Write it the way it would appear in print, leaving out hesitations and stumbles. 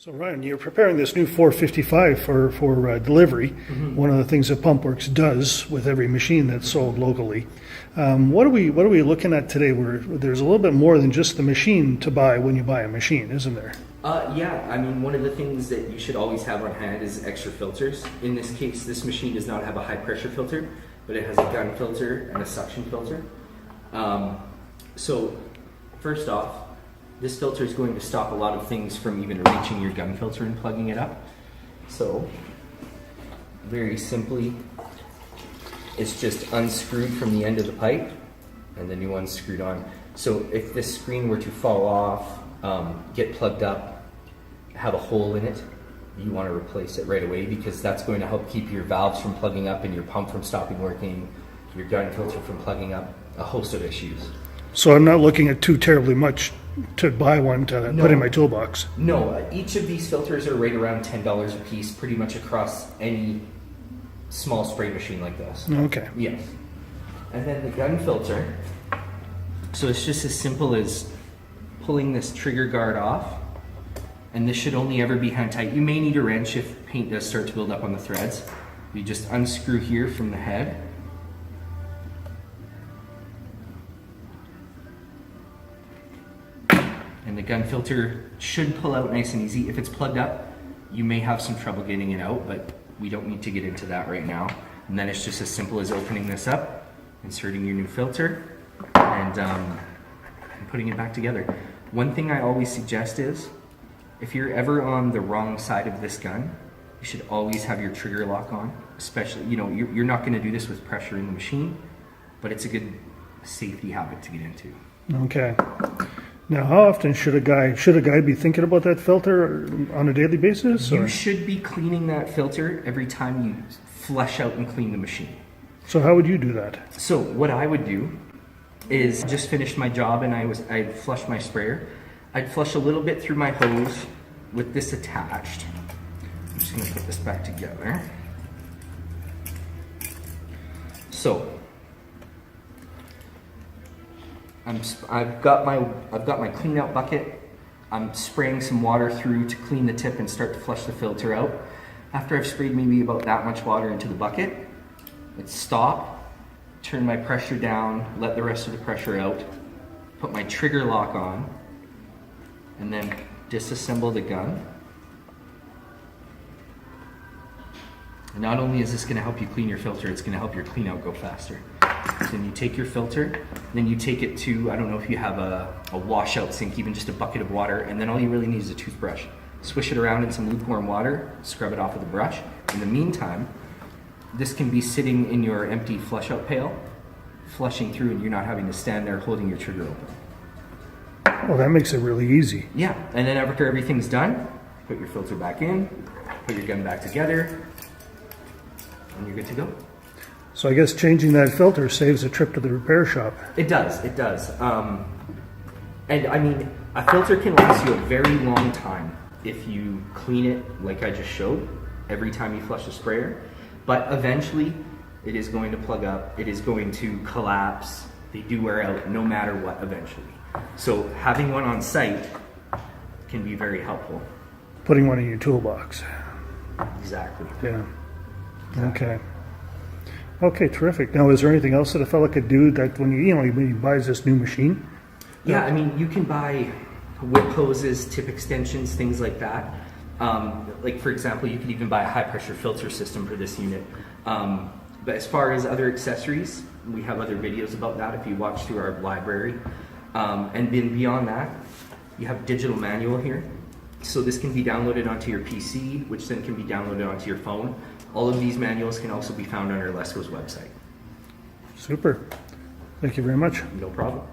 So Ryan, you're preparing this new 455 for delivery. Mm-hmm. One of the things that Pumpworks does with every machine that's sold locally. What are we looking at today? Where there's a little bit more than just the machine to buy when you buy a machine, isn't there? Yeah, I mean, one of the things that you should always have on hand is extra filters. In this case, this machine does not have a high pressure filter, but it has a gun filter and a suction filter. So first off, this filter is going to stop a lot of things from even reaching your gun filter and plugging it up. So very simply, it's just unscrewed from the end of the pipe and the new one's screwed on. So if this screen were to fall off, get plugged up, have a hole in it, you want to replace it right away, because that's going to help keep your valves from plugging up and your pump from stopping working, your gun filter from plugging up, a host of issues. So I'm not looking at too terribly much to buy one to put in my toolbox. No, each of these filters are right around $10 a piece, pretty much across any small spray machine like this. Okay. Yes. And then the gun filter, so it's just as simple as pulling this trigger guard off, and this should only ever be hand tight. You may need a wrench if paint does start to build up on the threads. You just unscrew here from the head. And the gun filter should pull out nice and easy. If it's plugged up, you may have some trouble getting it out, but we don't need to get into that right now. And then it's just as simple as opening this up, inserting your new filter, and putting it back together. One thing I always suggest is, if you're ever on the wrong side of this gun, you should always have your trigger lock on. Especially, you know, you're not going to do this with pressure in the machine, but it's a good safety habit to get into. Okay. Now, how often should a guy be thinking about that filter on a daily basis? You should be cleaning that filter every time you flush out and clean the machine. So how would you do that? So what I would do is, just finished my job and I'd flush my sprayer. I'd flush a little bit through my hose with this attached. I'm just gonna put this back together. So I've got my clean out bucket. I'm spraying some water through to clean the tip and start to flush the filter out. After I've sprayed maybe about that much water into the bucket, let's stop, turn my pressure down, let the rest of the pressure out, put my trigger lock on, and then disassemble the gun. And not only is this going to help you clean your filter, it's going to help your clean out go faster. So then you take your filter, then you take it to, I don't know if you have a washout sink, even just a bucket of water, and then all you really need is a toothbrush. Swish it around in some lukewarm water, scrub it off with a brush. In the meantime, this can be sitting in your empty flush out pail, flushing through, and you're not having to stand there holding your trigger open. Well, that makes it really easy. Yeah, and then after everything's done, put your filter back in, put your gun back together, and you're good to go. So I guess changing that filter saves a trip to the repair shop. It does, it does. And I mean, a filter can last you a very long time if you clean it like I just showed, every time you flush the sprayer. But eventually, it is going to plug up, it is going to collapse, they do wear out no matter what eventually. So having one on site can be very helpful. Putting one in your toolbox. Exactly. Yeah. Okay. Okay, terrific. Now, is there anything else that a fella could do that when he buys this new machine? Yeah, I mean, you can buy whip hoses, tip extensions, things like that. Like for example, you could even buy a high pressure filter system for this unit. But as far as other accessories, we have other videos about that if you watch through our library. And then beyond that, you have digital manual here. So this can be downloaded onto your PC, which then can be downloaded onto your phone. All of these manuals can also be found on our Lesco's website. Super. Thank you very much. No problem.